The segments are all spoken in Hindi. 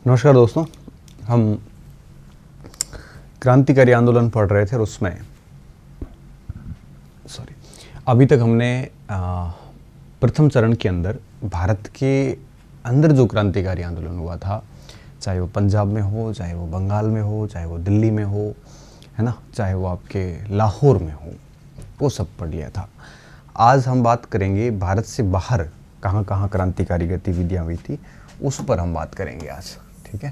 नमस्कार दोस्तों, हम क्रांतिकारी आंदोलन पढ़ रहे थे और उसमें अभी तक हमने प्रथम चरण के अंदर भारत के अंदर जो क्रांतिकारी आंदोलन हुआ था, चाहे वो पंजाब में हो, चाहे वो बंगाल में हो, चाहे वो दिल्ली में हो, है ना, चाहे वो आपके लाहौर में हो, वो सब पढ़ लिया था। आज हम बात करेंगे भारत से बाहर कहाँ कहाँ क्रांतिकारी गतिविधियाँ हुई थी, उस पर हम बात करेंगे आज। ठीक है,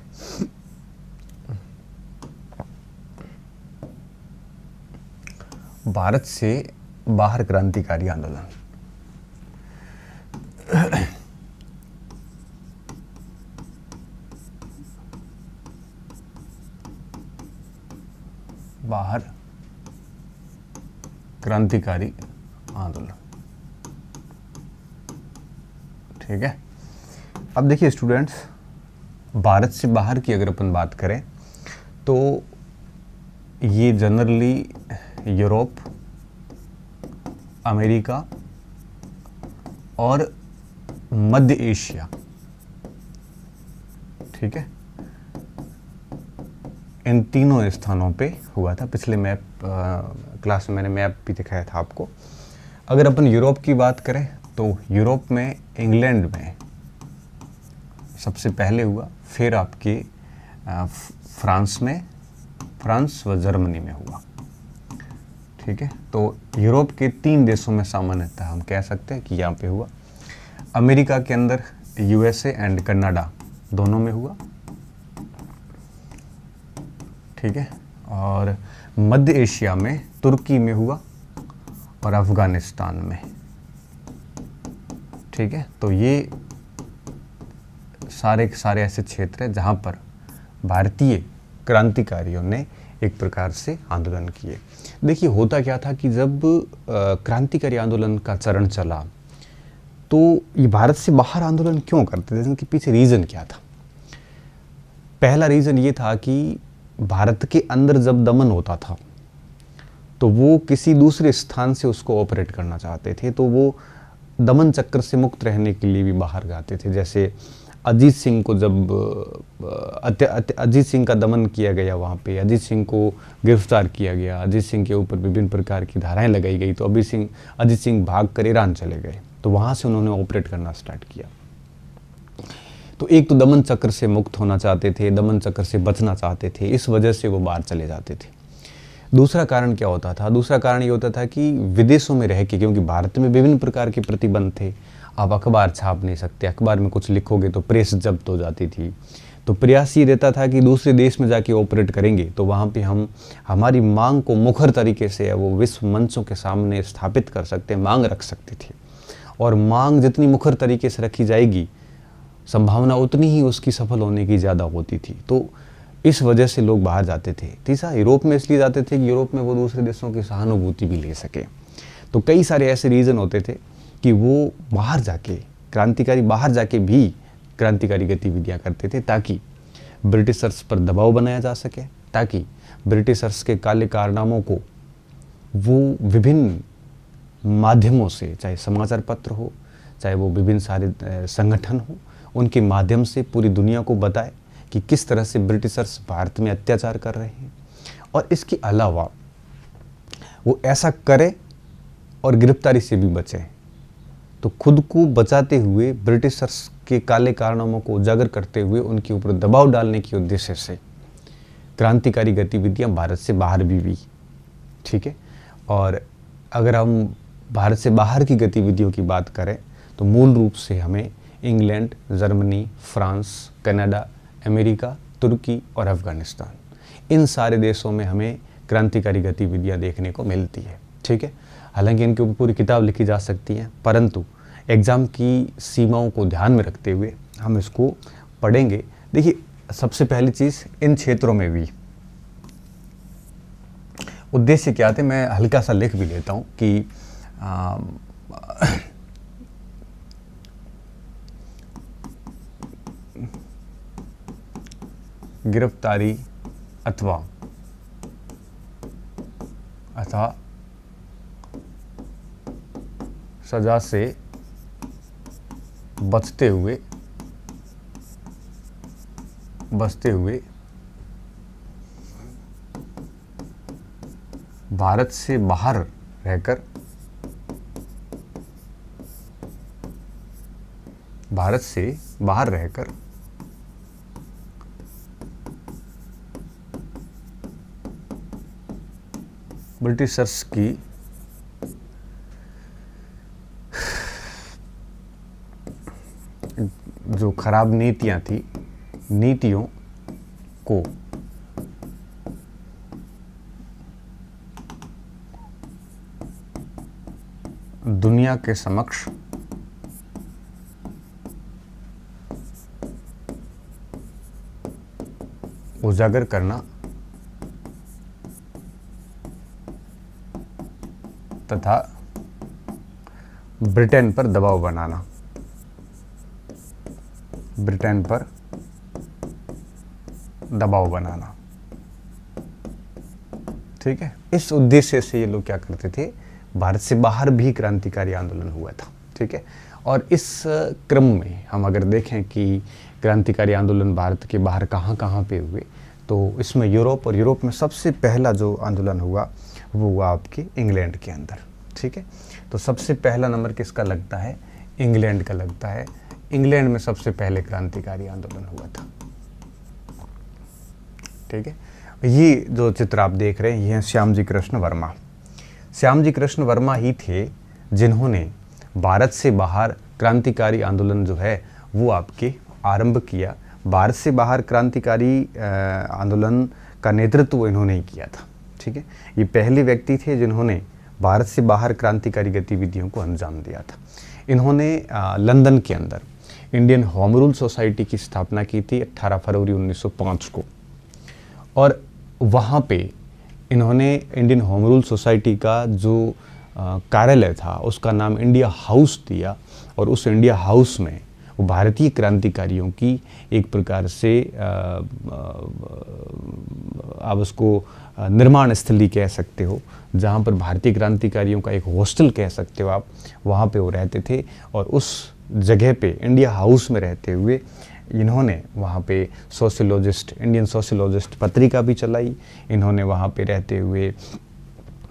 भारत से बाहर क्रांतिकारी आंदोलन। बाहर क्रांतिकारी आंदोलन। ठीक है, अब देखिए स्टूडेंट्स, भारत से बाहर की अगर अपन बात करें तो ये जनरली यूरोप, अमेरिका और मध्य एशिया, ठीक है, इन तीनों स्थानों पे हुआ था। पिछले मैप क्लास में मैंने मैप भी दिखाया था आपको। अगर अपन यूरोप की बात करें तो यूरोप में इंग्लैंड में सबसे पहले हुआ, फिर आपके फ्रांस व जर्मनी में हुआ। ठीक है, तो यूरोप के 3 देशों में सामान्यतः हम कह सकते हैं कि यहाँ पे हुआ। अमेरिका के अंदर यूएसए एंड कनाडा दोनों में हुआ। ठीक है, और मध्य एशिया में तुर्की में हुआ और अफगानिस्तान में। ठीक है, तो ये सारे के सारे ऐसे क्षेत्र हैं जहाँ पर भारतीय क्रांतिकारियों ने एक प्रकार से आंदोलन किए। देखिए होता क्या था कि जब क्रांतिकारी आंदोलन का चरण चला तो ये भारत से बाहर आंदोलन क्यों करते थे, इसके पीछे रीज़न क्या था? पहला रीज़न ये था कि भारत के अंदर जब दमन होता था तो वो किसी दूसरे स्थान से उसको ऑपरेट करना चाहते थे, तो वो दमन चक्र से मुक्त रहने के लिए भी बाहर जाते थे। जैसे अजीत सिंह को जब अजीत सिंह का दमन किया गया, वहाँ पे अजीत सिंह को गिरफ्तार किया गया, अजीत सिंह के ऊपर विभिन्न प्रकार की धाराएं लगाई गई, तो अजीत सिंह भाग कर ईरान चले गए, तो वहाँ से उन्होंने ऑपरेट करना स्टार्ट किया। तो एक तो दमन चक्र से मुक्त होना चाहते थे, दमन चक्र से बचना चाहते थे, इस वजह से वो बाहर चले जाते थे। दूसरा कारण क्या होता था? दूसरा कारण ये होता था कि विदेशों में रह के, क्योंकि भारत में विभिन्न प्रकार के प्रतिबंध थे, आप अखबार छाप नहीं सकते, अखबार में कुछ लिखोगे तो प्रेस जब्त हो जाती थी, तो प्रयास ये रहता था कि दूसरे देश में जाके ऑपरेट करेंगे तो वहाँ पे हम हमारी मांग को मुखर तरीके से वो विश्व मंचों के सामने स्थापित कर सकते, मांग रख सकते थे, और मांग जितनी मुखर तरीके से रखी जाएगी संभावना उतनी ही उसकी सफल होने की ज़्यादा होती थी। तो इस वजह से लोग बाहर जाते थे। तीसरा, यूरोप में इसलिए जाते थे कि यूरोप में वो दूसरे देशों की सहानुभूति भी ले सके। तो कई सारे ऐसे रीज़न होते थे कि वो बाहर जाके क्रांतिकारी बाहर जाके भी क्रांतिकारी गतिविधियां करते थे, ताकि ब्रिटिशर्स पर दबाव बनाया जा सके, ताकि ब्रिटिशर्स के काले कारनामों को वो विभिन्न माध्यमों से, चाहे समाचार पत्र हो, चाहे वो विभिन्न सारे संगठन हो, उनके माध्यम से पूरी दुनिया को बताए कि किस तरह से ब्रिटिशर्स भारत में अत्याचार कर रहे हैं। और इसके अलावा वो ऐसा करे और गिरफ्तारी से भी बचे, तो खुद को बचाते हुए ब्रिटिशर्स के काले कारनामों को उजागर करते हुए उनके ऊपर दबाव डालने के उद्देश्य से क्रांतिकारी गतिविधियां भारत से बाहर भी हुई। ठीक है, और अगर हम भारत से बाहर की गतिविधियों की बात करें तो मूल रूप से हमें England, Germany, France, Canada, America, तुर्की और अफगानिस्तान, इन सारे देशों में हमें क्रांतिकारी गतिविधियां देखने को मिलती है। ठीक है, हालांकि इनके ऊपर पूरी किताब लिखी जा सकती है, परंतु एग्ज़ाम की सीमाओं को ध्यान में रखते हुए हम इसको पढ़ेंगे। देखिए, सबसे पहली चीज़, इन क्षेत्रों में भी उद्देश्य क्या थे, मैं हल्का सा लिख भी लेता हूँ कि गिरफ्तारी अथवा सजा से बचते हुए बसते हुए भारत से बाहर रहकर ब्रिटिशर्स की जो खराब नीतियां थी, नीतियों को दुनिया के समक्ष उजागर करना तथा ब्रिटेन पर दबाव बनाना, ठीक है। इस उद्देश्य से ये लोग क्या करते थे, भारत से बाहर भी क्रांतिकारी आंदोलन हुआ था, ठीक है। और इस क्रम में हम अगर देखें कि क्रांतिकारी आंदोलन भारत के बाहर कहाँ कहाँ पे हुए, तो इसमें यूरोप, और यूरोप में सबसे पहला जो आंदोलन हुआ वो हुआ आपके इंग्लैंड के अंदर, ठीक है। तो सबसे पहला नंबर किसका लगता है, इंग्लैंड का लगता है। इंग्लैंड में सबसे पहले क्रांतिकारी आंदोलन हुआ था, ठीक है। ये जो चित्र आप देख रहे हैं ये हैं श्यामजी कृष्ण वर्मा। श्यामजी कृष्ण वर्मा ही थे जिन्होंने भारत से बाहर क्रांतिकारी आंदोलन जो है वो आपके आरंभ किया। भारत से बाहर क्रांतिकारी आंदोलन का नेतृत्व इन्होंने ही किया था, ठीक है। ये पहले व्यक्ति थे जिन्होंने भारत से बाहर क्रांतिकारी गतिविधियों को अंजाम दिया था। इन्होंने लंदन के अंदर इंडियन होम रूल सोसाइटी की स्थापना की थी 18 फरवरी 1905 को, और वहाँ पे इन्होंने इंडियन होम रूल सोसाइटी का जो कार्यालय था उसका नाम इंडिया हाउस दिया, और उस इंडिया हाउस में वो भारतीय क्रांतिकारियों की एक प्रकार से आप उसको निर्माण स्थली कह सकते हो, जहाँ पर भारतीय क्रांतिकारियों का एक हॉस्टल कह सकते हो आप, वहाँ पे वो रहते थे। और उस जगह पे इंडिया हाउस में रहते हुए इन्होंने वहाँ पे इंडियन सोशलोजिस्ट पत्रिका भी चलाई। इन्होंने वहाँ पे रहते हुए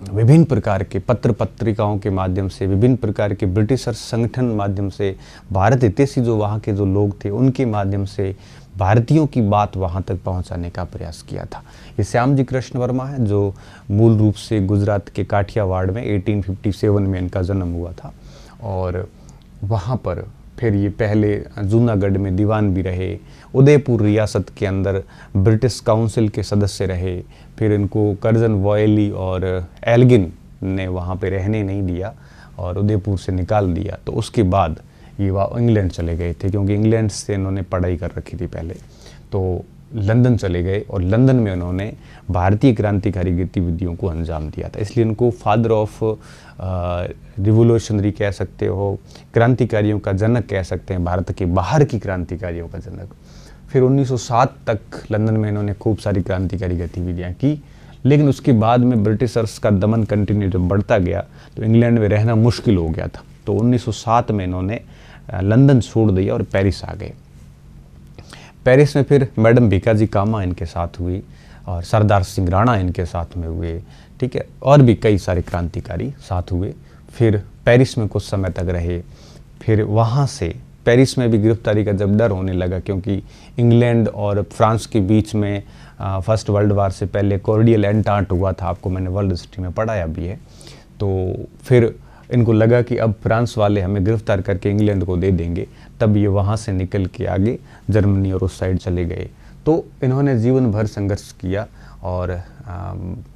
विभिन्न प्रकार के पत्र पत्रिकाओं के माध्यम से, विभिन्न प्रकार के ब्रिटिशर संगठन माध्यम से, भारत हितैषी जो वहाँ के जो लोग थे उनके माध्यम से भारतीयों की बात वहाँ तक पहुँचाने का प्रयास किया था। ये श्यामजी कृष्ण वर्मा है जो मूल रूप से गुजरात के काठियावाड़ में 1857 में इनका जन्म हुआ था, और वहाँ पर फिर ये पहले जूनागढ़ में दीवान भी रहे, उदयपुर रियासत के अंदर ब्रिटिश काउंसिल के सदस्य रहे। फिर इनको कर्जन वॉयली और एल्गिन ने वहाँ पे रहने नहीं दिया और उदयपुर से निकाल दिया। तो उसके बाद ये इंग्लैंड चले गए थे, क्योंकि इंग्लैंड से इन्होंने पढ़ाई कर रखी थी पहले। तो लंदन चले गए और लंदन में उन्होंने भारतीय क्रांतिकारी गतिविधियों को अंजाम दिया था। इसलिए इनको फादर ऑफ रिवोल्यूशनरी कह सकते हो, क्रांतिकारियों का जनक कह सकते हैं, भारत के बाहर की क्रांतिकारियों का जनक। फिर 1907 तक लंदन में इन्होंने खूब सारी क्रांतिकारी गतिविधियाँ की, लेकिन उसके बाद में ब्रिटिशर्स का दमन कंटिन्यू जब बढ़ता गया तो इंग्लैंड में रहना मुश्किल हो गया था। तो 1907 में इन्होंने लंदन छोड़ दिया और पेरिस आ गए। पेरिस में फिर मैडम भीकाजी कामा इनके साथ हुई और सरदार सिंह राणा इनके साथ में हुए, ठीक है, और भी कई सारे क्रांतिकारी साथ हुए। फिर पेरिस में कुछ समय तक रहे। फिर वहाँ से पेरिस में भी गिरफ्तारी का जब डर होने लगा, क्योंकि इंग्लैंड और फ्रांस के बीच में फर्स्ट वर्ल्ड वार से पहले कॉर्डियल एंटांट हुआ था, आपको मैंने वर्ल्ड हिस्ट्री में पढ़ाया भी है। तो फिर इनको लगा कि अब फ्रांस वाले हमें गिरफ्तार करके इंग्लैंड को दे देंगे, तब ये वहाँ से निकल के आगे जर्मनी और उस साइड चले गए। तो इन्होंने जीवन भर संघर्ष किया और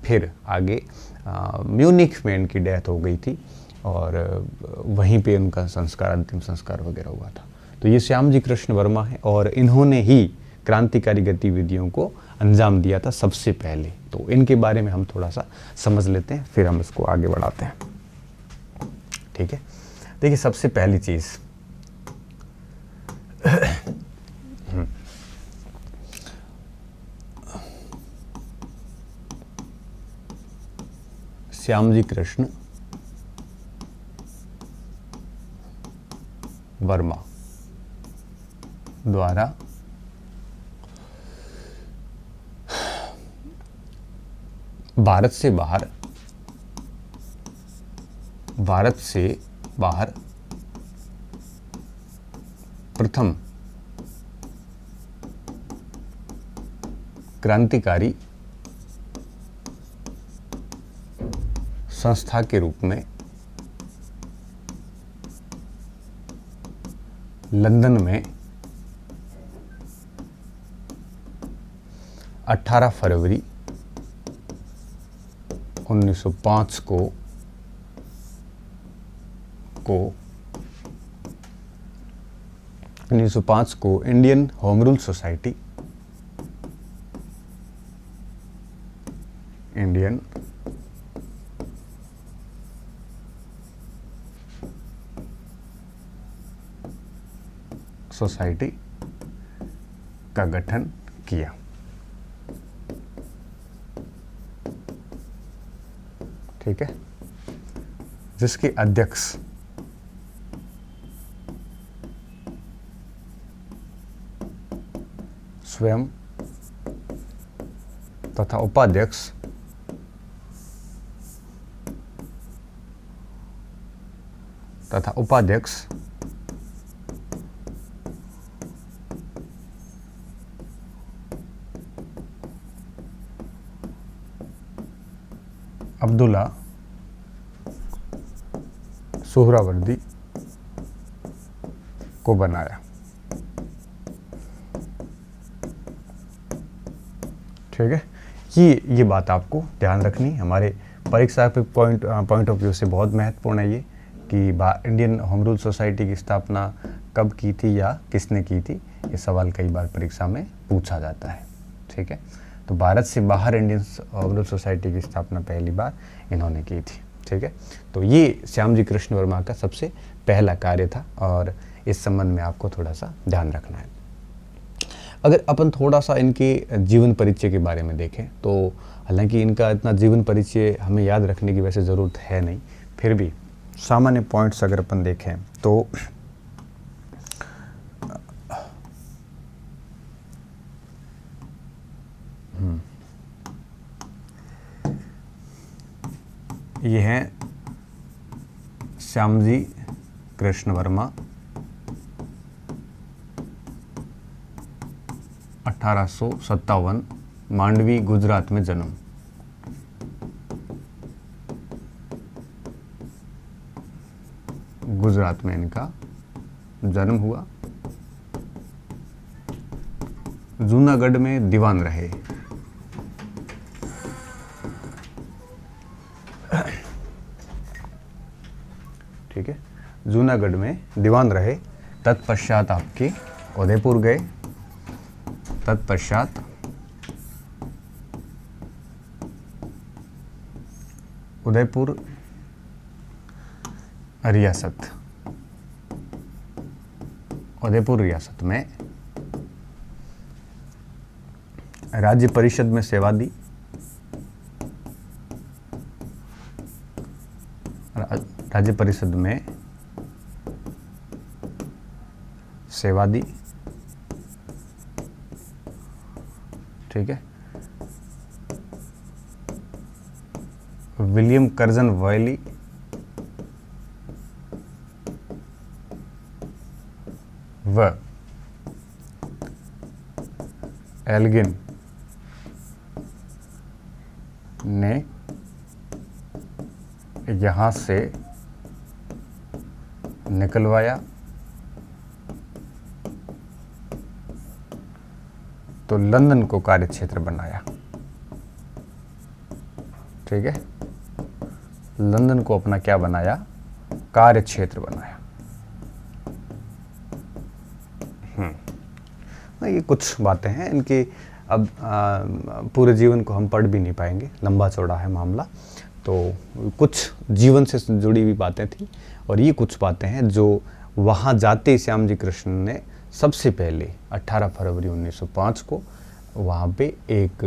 फिर आगे म्यूनिख में इनकी डेथ हो गई थी और वहीं पे उनका संस्कार, अंतिम संस्कार वगैरह हुआ था। तो ये श्यामजी कृष्ण वर्मा है और इन्होंने ही क्रांतिकारी गतिविधियों को अंजाम दिया था सबसे पहले। तो इनके बारे में हम थोड़ा सा समझ लेते हैं, फिर हम इसको आगे बढ़ाते हैं, ठीक है। देखिए, सबसे पहली चीज़ श्यामजी कृष्ण वर्मा द्वारा भारत से बाहर प्रथम क्रांतिकारी संस्था के रूप में लंदन में 18 फरवरी 1905 को इंडियन होम रूल सोसाइटी का गठन किया। ठीक है, जिसके अध्यक्ष स्वयं तथा उपाध्यक्ष अब्दुल्ला सोहरावर्दी को बनाया। ठीक है, ये बात आपको ध्यान रखनी, हमारे परीक्षा पे पॉइंट ऑफ व्यू से बहुत महत्वपूर्ण है ये कि इंडियन होम रूल सोसाइटी की स्थापना कब की थी या किसने की थी। ये सवाल कई बार परीक्षा में पूछा जाता है। ठीक है, तो भारत से बाहर इंडियन होम रूल सोसाइटी की स्थापना पहली बार इन्होंने की थी। ठीक है, तो ये श्यामजी कृष्ण वर्मा का सबसे पहला कार्य था और इस संबंध में आपको थोड़ा सा ध्यान रखना है। अगर अपन थोड़ा सा इनके जीवन परिचय के बारे में देखें तो हालांकि इनका इतना जीवन परिचय हमें याद रखने की वैसे ज़रूरत है नहीं, फिर भी सामान्य पॉइंट्स अगर अपन देखें तो ये हैं श्यामजी कृष्ण वर्मा 1857 मांडवी गुजरात में जन्म। गुजरात में इनका जन्म हुआ। जूनागढ़ में दीवान रहे। ठीक है, जूनागढ़ में दीवान रहे। तत्पश्चात आपके उदयपुर गए। तत्पश्चात उदयपुर रियासत में राज्य परिषद में सेवा दी। राज्य परिषद में सेवा दी। ठीक है, विलियम कर्जन वॉयली व एल्गिन ने यहां से निकलवाया तो लंदन को कार्यक्षेत्र बनाया। ठीक है, लंदन को अपना क्या बनाया? कार्यक्षेत्र बनाया। ये कुछ बातें हैं इनके। अब पूरे जीवन को हम पढ़ भी नहीं पाएंगे, लंबा चौड़ा है मामला, तो कुछ जीवन से जुड़ी हुई बातें थी और ये कुछ बातें हैं जो वहाँ जाते श्यामजी कृष्ण ने सबसे पहले 18 फरवरी 1905 को वहाँ पे एक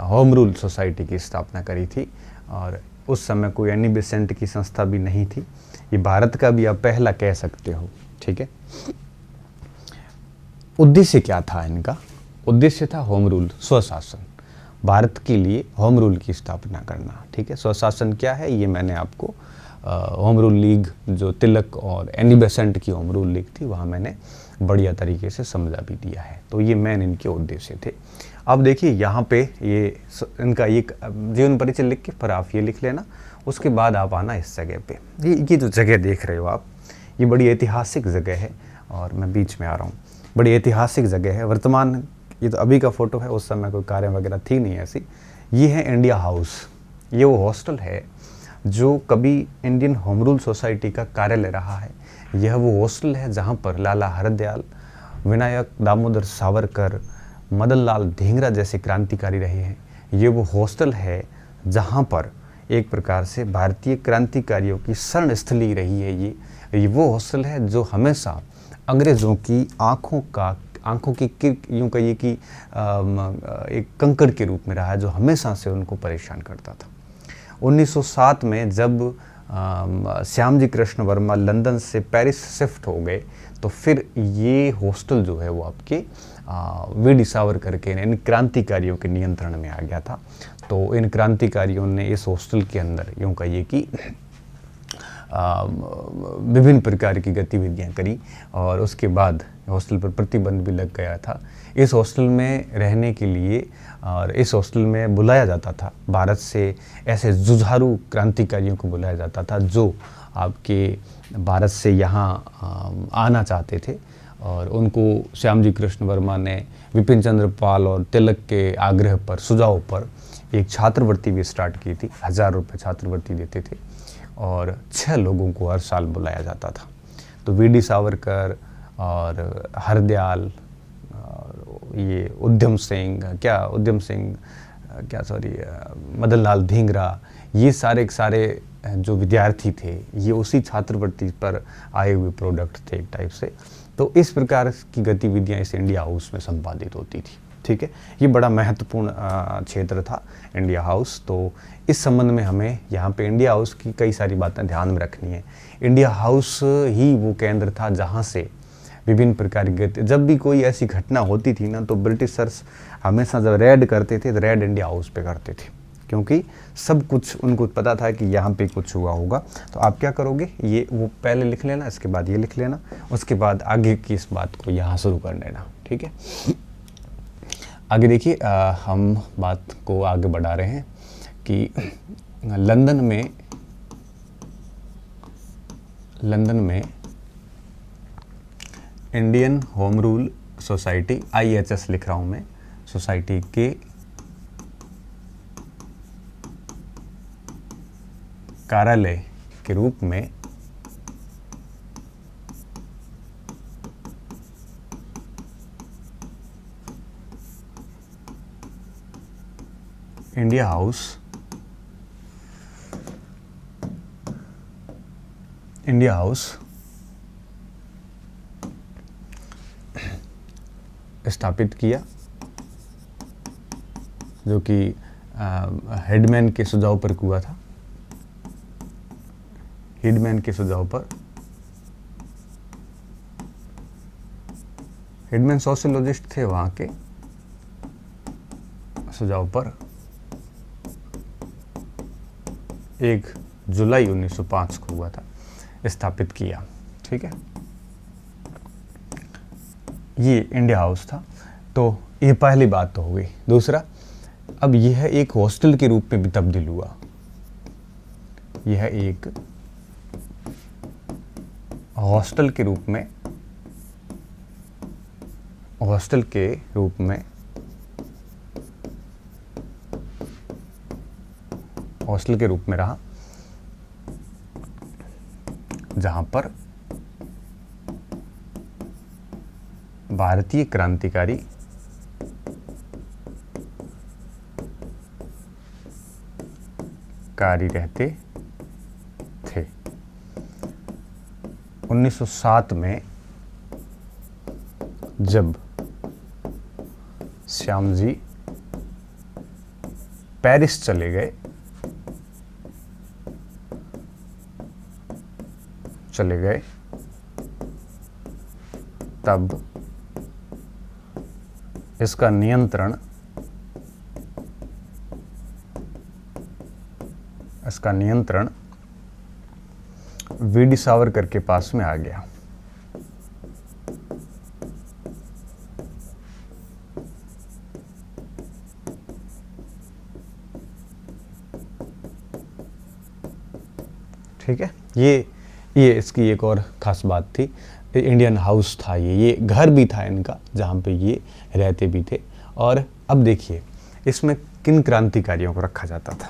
होम रूल सोसाइटी की स्थापना करी थी और उस समय कोई एनी बेसेंट की संस्था भी नहीं थी। ये भारत का भी आप पहला कह सकते हो। ठीक है, उद्देश्य क्या था इनका? उद्देश्य था होम रूल, स्वशासन। भारत के लिए होम रूल की स्थापना करना। ठीक है, स्वशासन क्या है ये मैंने आपको होम रूल लीग जो तिलक और एनी बेसेंट की होम रूल लीग थी वहाँ मैंने बढ़िया तरीके से समझा भी दिया है। तो ये मेन इनके उद्देश्य थे। अब देखिए यहाँ पे ये इनका एक जीवन परिचय लिख के फिर आप ये लिख लेना, उसके बाद आप आना इस जगह पे। ये जो जगह देख रहे हो आप, ये बड़ी ऐतिहासिक जगह है और मैं बीच में आ रहा हूँ। बड़ी ऐतिहासिक जगह है। वर्तमान ये तो अभी का फ़ोटो है, उस समय कोई कार्य वगैरह थी नहीं ऐसी। ये है इंडिया हाउस। ये वो हॉस्टल है जो कभी इंडियन होम रूल सोसाइटी का कार्यालय रहा है। यह वो हॉस्टल है जहाँ पर लाला हरदयाल, विनायक दामोदर सावरकर, मदन लाल धिंगरा जैसे क्रांतिकारी रहे हैं। ये वो हॉस्टल है जहाँ पर एक प्रकार से भारतीय क्रांतिकारियों की शरण स्थली रही है। ये वो हॉस्टल है जो हमेशा अंग्रेज़ों की आँखों की यूँ कहिए कि एक कंकड़ के रूप में रहा है, जो हमेशा से उनको परेशान करता था। 1907 में जब श्यामजी कृष्ण वर्मा लंदन से पेरिस शिफ्ट हो गए तो फिर ये हॉस्टल जो है वो आपके वीडी सावरकर के इन क्रांतिकारियों के नियंत्रण में आ गया था। तो इन क्रांतिकारियों ने इस हॉस्टल के अंदर यूँ कहिए कि विभिन्न प्रकार की गतिविधियां करी और उसके बाद हॉस्टल पर प्रतिबंध भी लग गया था। इस हॉस्टल में रहने के लिए और इस हॉस्टल में बुलाया जाता था भारत से ऐसे जुझारू क्रांतिकारियों को बुलाया जाता था जो आपके भारत से यहाँ आना चाहते थे। और उनको श्यामजी कृष्ण वर्मा ने विपिन चंद्र पाल और तिलक के आग्रह पर, सुझाव पर एक छात्रवृत्ति भी स्टार्ट की थी। 1000 रुपये छात्रवृत्ति देते थे और 6 लोगों को हर साल बुलाया जाता था। तो वीडी सावरकर और हरदयाल, ये मदन लाल धिंगरा, ये सारे जो विद्यार्थी थे ये उसी छात्रवृत्ति पर आए हुए प्रोडक्ट थे एक टाइप से। तो इस प्रकार की गतिविधियां इस इंडिया हाउस में संपादित होती थी। ठीक है, ये बड़ा महत्वपूर्ण क्षेत्र था इंडिया हाउस। तो इस संबंध में हमें यहाँ पे इंडिया हाउस की कई सारी बातें ध्यान में रखनी है। इंडिया हाउस ही वो केंद्र था जहाँ से विभिन्न प्रकार की जब भी कोई ऐसी घटना होती थी ना, तो ब्रिटिशर्स हमेशा जब रेड करते थे तो रेड इंडिया हाउस पे करते थे, क्योंकि सब कुछ उनको पता था कि यहाँ पे कुछ हुआ होगा। तो आप क्या करोगे, ये वो पहले लिख लेना, इसके बाद ये लिख लेना, उसके बाद आगे की इस बात को यहाँ शुरू कर लेना। ठीक है, आगे देखिए हम बात को आगे बढ़ा रहे हैं कि लंदन में Indian home rule society, IHS लिख रहा हूँ मैं, सोसाइटी के कार्यालय के रूप में इंडिया हाउस स्थापित किया, जो कि हेडमैन के सुझाव पर हुआ था। हेडमैन के सुझाव पर, हेडमैन सोशलिस्ट थे, वहाँ के सुझाव पर 1 जुलाई 1905 को हुआ था, स्थापित किया। ठीक है, ये इंडिया हाउस था। तो ये पहली बात तो हो गई। दूसरा, अब यह एक हॉस्टल के रूप में भी तब्दील हुआ। यह एक हॉस्टल के रूप में रहा, जहां पर भारतीय क्रांतिकारी रहते थे। 1907 में जब श्याम जी पेरिस चले गए, तब इसका नियंत्रण इसका नियंत्रण वीडी सावरकर के पास में आ गया। ठीक है, ये इसकी एक और ख़ास बात थी। इंडियन हाउस था ये घर भी था इनका, जहाँ पे ये रहते भी थे। और अब देखिए इसमें किन क्रांतिकारियों को रखा जाता था।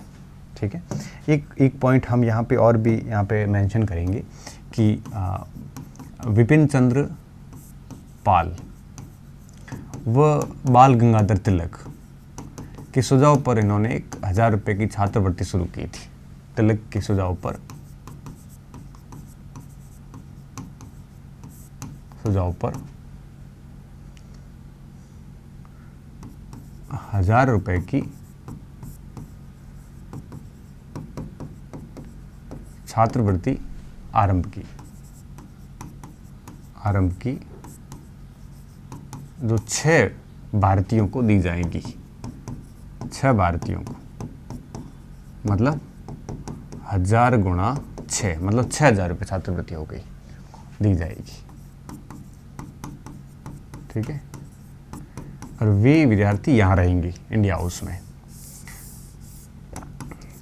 ठीक है, एक पॉइंट हम यहाँ पे और भी यहाँ पे मेंशन करेंगे कि विपिन चंद्र पाल व बाल गंगाधर तिलक के सुझाव पर इन्होंने 1000 रुपये की छात्रवृत्ति शुरू की थी। तिलक के सुझाव पर 1000 रुपये की छात्रवृत्ति आरंभ की जो 6 भारतीयों को दी जाएगी। 6 भारतीयों को, मतलब 1000 गुणा 6 मतलब 6000 रुपये छात्रवृत्ति हो गई, दी जाएगी। ठीक है, और वे विद्यार्थी यहाँ रहेंगी इंडिया हाउस में।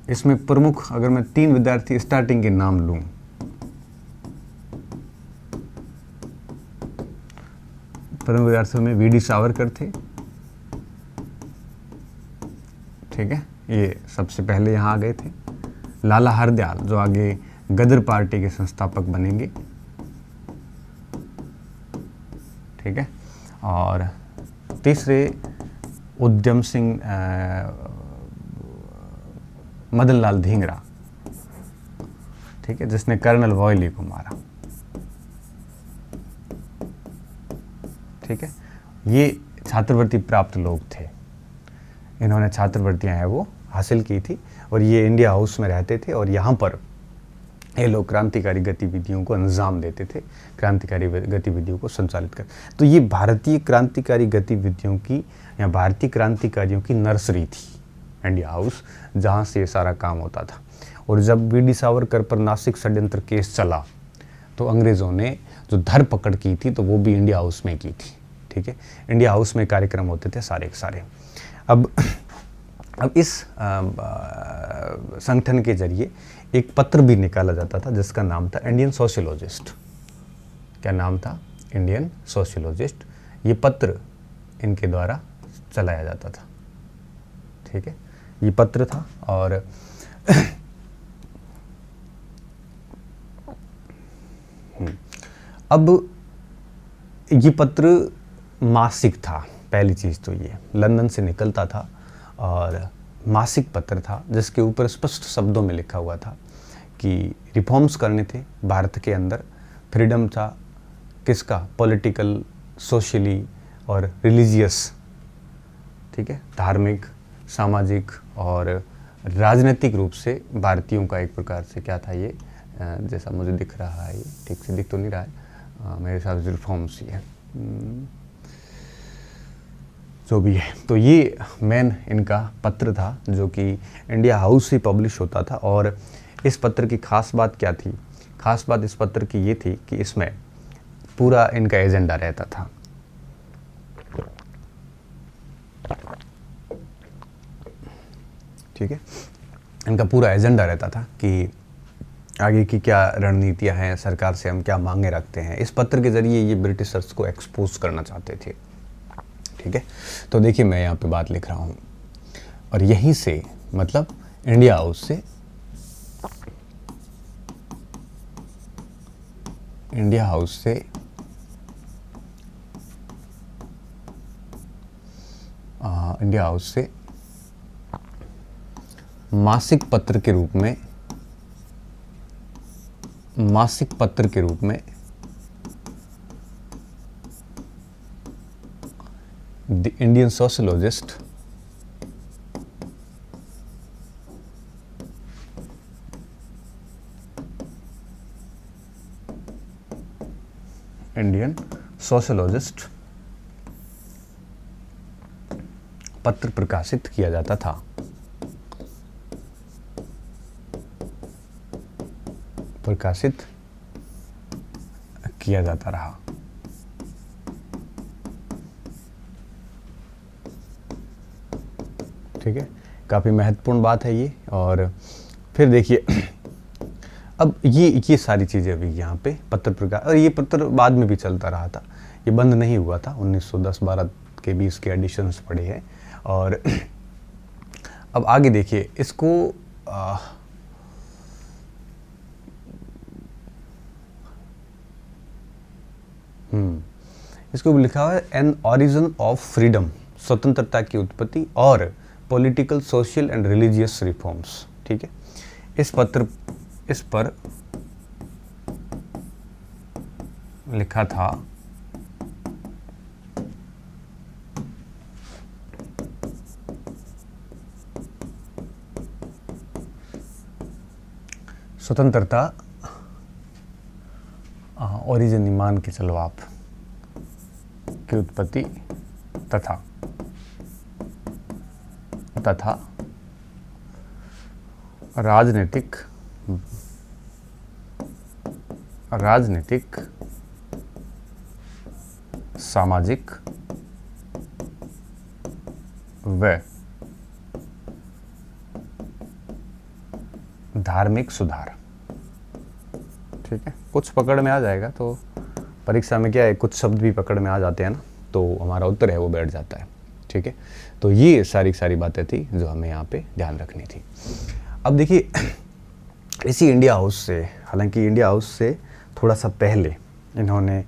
इसमें प्रमुख अगर मैं 3 विद्यार्थी स्टार्टिंग के नाम लूं, प्रमुख विद्यार्थियों में वीडी सावरकर थे। ठीक है, ये सबसे पहले यहाँ आ गए थे। लाला हरदयाल जो आगे गदर पार्टी के संस्थापक बनेंगे। ठीक है, और तीसरे उद्यम सिंह मदन लाल धिंगरा, ठीक है, जिसने कर्नल वॉयली को मारा। ठीक है, ये छात्रवृत्ति प्राप्त लोग थे, इन्होंने छात्रवृत्तियां हैं वो हासिल की थी और ये इंडिया हाउस में रहते थे और यहाँ पर ये लोग क्रांतिकारी गतिविधियों को अंजाम देते थे, क्रांतिकारी गतिविधियों को संचालित कर। तो ये भारतीय क्रांतिकारी गतिविधियों की या भारतीय क्रांतिकारियों की नर्सरी थी इंडिया हाउस, जहाँ से ये सारा काम होता था। और जब वीडी सावरकर पर नासिक षड्यंत्र केस चला तो अंग्रेज़ों ने जो धरपकड़ की थी तो वो भी इंडिया हाउस में की थी। ठीक है, इंडिया हाउस में कार्यक्रम होते थे सारे के सारे। अब इस संगठन के जरिए एक पत्र भी निकाला जाता था जिसका नाम था इंडियन सोशियोलॉजिस्ट। क्या नाम था? Indian sociologist. ये पत्र इनके द्वारा चलाया जाता था। ठीक है, ये पत्र था और अब ये पत्र मासिक था। पहली चीज़ तो ये लंदन से निकलता था और मासिक पत्र था जिसके ऊपर स्पष्ट शब्दों में लिखा हुआ था कि रिफॉर्म्स करने थे भारत के अंदर। फ्रीडम था किसका? पॉलिटिकल, सोशली और रिलीजियस। ठीक है, धार्मिक, सामाजिक और राजनीतिक रूप से भारतीयों का एक प्रकार से क्या था ये, जैसा मुझे दिख रहा है, ये ठीक से दिख तो नहीं रहा है, मेरे हिसाब से रिफॉर्म्स ही है, जो भी है। तो ये मेन इनका पत्र था जो कि इंडिया हाउस से पब्लिश होता था। और इस पत्र की खास बात क्या थी? खास बात इस पत्र की ये थी कि इसमें पूरा इनका एजेंडा रहता था। ठीक है, इनका पूरा एजेंडा रहता था कि आगे की क्या रणनीतियां हैं, सरकार से हम क्या मांगे रखते हैं। इस पत्र के जरिए ये ब्रिटिशर्स को एक्सपोज करना चाहते थे। ठीक है, तो देखिए मैं यहाँ पे बात लिख रहा हूँ और यहीं से मतलब इंडिया हाउस से मासिक पत्र के रूप में द इंडियन सोशियोलॉजिस्ट पत्र प्रकाशित किया जाता था। प्रकाशित किया जाता रहा। ठीक है, काफ़ी महत्वपूर्ण बात है ये। और फिर देखिए अब ये सारी चीज़ें अभी यहाँ पे पत्र प्रकाश, और ये पत्र बाद में भी चलता रहा था, ये बंद नहीं हुआ था। 1910-12 के 20 के एडिशंस पड़े हैं। और अब आगे देखिए इसको इसको भी लिखा हुआ है एन ऑरिजिन ऑफ फ्रीडम, स्वतंत्रता की उत्पत्ति और political, social and religious reforms. ठीक है, इस पर लिखा था स्वतंत्रता, ओरिजिन मान के चलो आप, की उत्पत्ति तथा राजनीतिक, सामाजिक व धार्मिक सुधार। ठीक है, कुछ पकड़ में आ जाएगा तो परीक्षा में क्या है, कुछ शब्द भी पकड़ में आ जाते हैं ना, तो हमारा उत्तर है वो बैठ जाता है। ठीक है, तो ये सारी बातें थी जो हमें यहाँ पे ध्यान रखनी थी। अब देखिए इसी इंडिया हाउस से, हालांकि इंडिया हाउस से थोड़ा सा पहले इन्होंने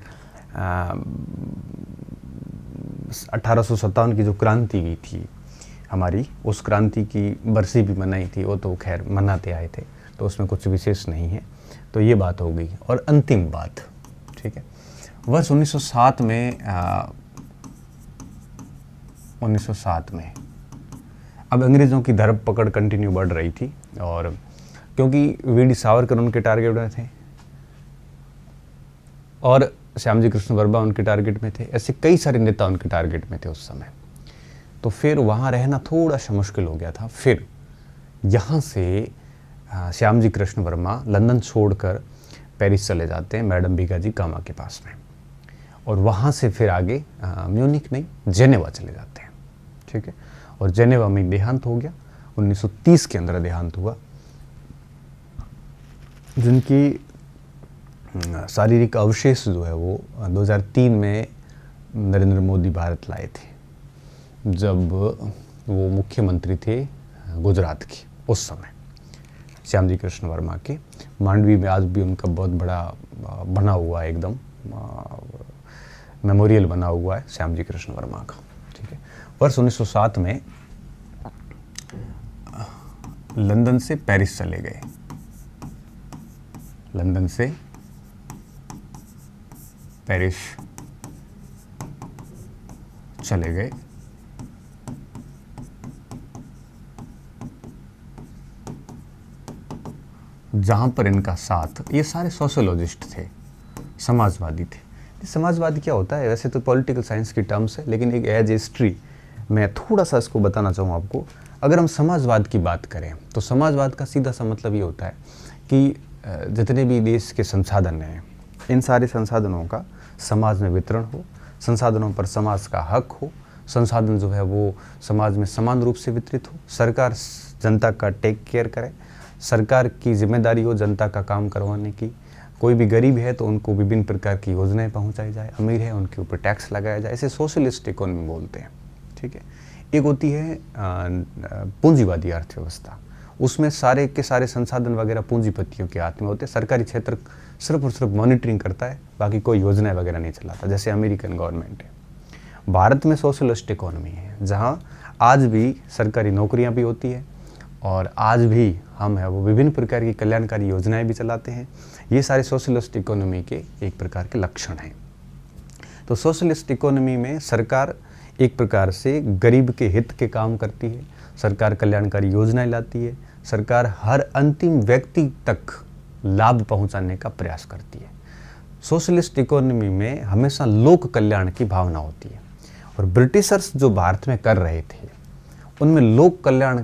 1857 की जो क्रांति की थी हमारी, उस क्रांति की बरसी भी मनाई थी। वो तो खैर मनाते आए थे, तो उसमें कुछ विशेष नहीं है। तो ये बात हो गई। और अंतिम बात, ठीक है, वर्ष 1907 में अब अंग्रेज़ों की धरपकड़ कंटिन्यू बढ़ रही थी, और क्योंकि वीडी सावरकर उनके टारगेट में थे और श्यामजी कृष्ण वर्मा उनके टारगेट में थे, ऐसे कई सारे नेता उनके टारगेट में थे उस समय। तो फिर वहाँ रहना थोड़ा सा मुश्किल हो गया था। फिर यहाँ से श्यामजी कृष्ण वर्मा लंदन छोड़कर पेरिस चले जाते हैं मैडम भिकाजी कामा के पास में, और वहाँ से फिर आगे म्यूनिक नहीं, जेनेवा चले जाते हैं। ठीक है, और जेनेवा में देहांत हो गया, 1930 के अंदर देहांत हुआ, जिनकी शारीरिक अवशेष जो है वो 2003 में नरेंद्र मोदी भारत लाए थे, जब वो मुख्यमंत्री थे गुजरात के उस समय, श्यामजी कृष्ण वर्मा के। मांडवी में आज भी उनका बहुत बड़ा बना हुआ है, एकदम मेमोरियल बना हुआ है श्यामजी कृष्ण वर्मा का। ठीक है, वर्ष 1907 में लंदन से पेरिस चले गए, लंदन से पेरिस चले गए। जहां पर इनका साथ, ये सारे सोशियोलॉजिस्ट थे, समाजवादी थे। समाजवादी क्या होता है, वैसे तो पॉलिटिकल साइंस की टर्म्स है, लेकिन एक एज हिस्ट्री मैं थोड़ा सा इसको बताना चाहूँ आपको। अगर हम समाजवाद की बात करें तो समाजवाद का सीधा सा मतलब ये होता है कि जितने भी देश के संसाधन हैं, इन सारे संसाधनों का समाज में वितरण हो, संसाधनों पर समाज का हक हो, संसाधन जो है वो समाज में समान रूप से वितरित हो, सरकार जनता का टेक केयर करे, सरकार की जिम्मेदारी हो जनता का काम करवाने की। कोई भी गरीब है तो उनको विभिन्न प्रकार की योजनाएं पहुंचाई जाए, अमीर है उनके ऊपर टैक्स लगाया जाए, ऐसे सोशलिस्ट इकोनॉमी बोलते हैं। ठीक है, एक होती है पूंजीवादी अर्थव्यवस्था, उसमें सारे के सारे संसाधन वगैरह पूंजीपतियों के हाथ में होते हैं, सरकारी क्षेत्र सिर्फ और सिर्फ मॉनिटरिंग करता है, बाकी कोई योजनाएं वगैरह नहीं चलाता, जैसे अमेरिकन गवर्नमेंट है। भारत में सोशलिस्ट इकोनॉमी है, जहाँ आज भी सरकारी नौकरियाँ भी होती है, और आज भी हम है वो विभिन्न प्रकार की कल्याणकारी योजनाएं भी चलाते हैं। ये सारे सोशलिस्ट इकोनॉमी के एक प्रकार के लक्षण हैं। तो सोशलिस्ट इकोनॉमी में सरकार एक प्रकार से गरीब के हित के काम करती है, सरकार कल्याणकारी योजनाएं लाती है, सरकार हर अंतिम व्यक्ति तक लाभ पहुंचाने का प्रयास करती है। सोशलिस्ट इकोनॉमी में हमेशा लोक कल्याण की भावना होती है, और ब्रिटिशर्स जो भारत में कर रहे थे उनमें लोक कल्याण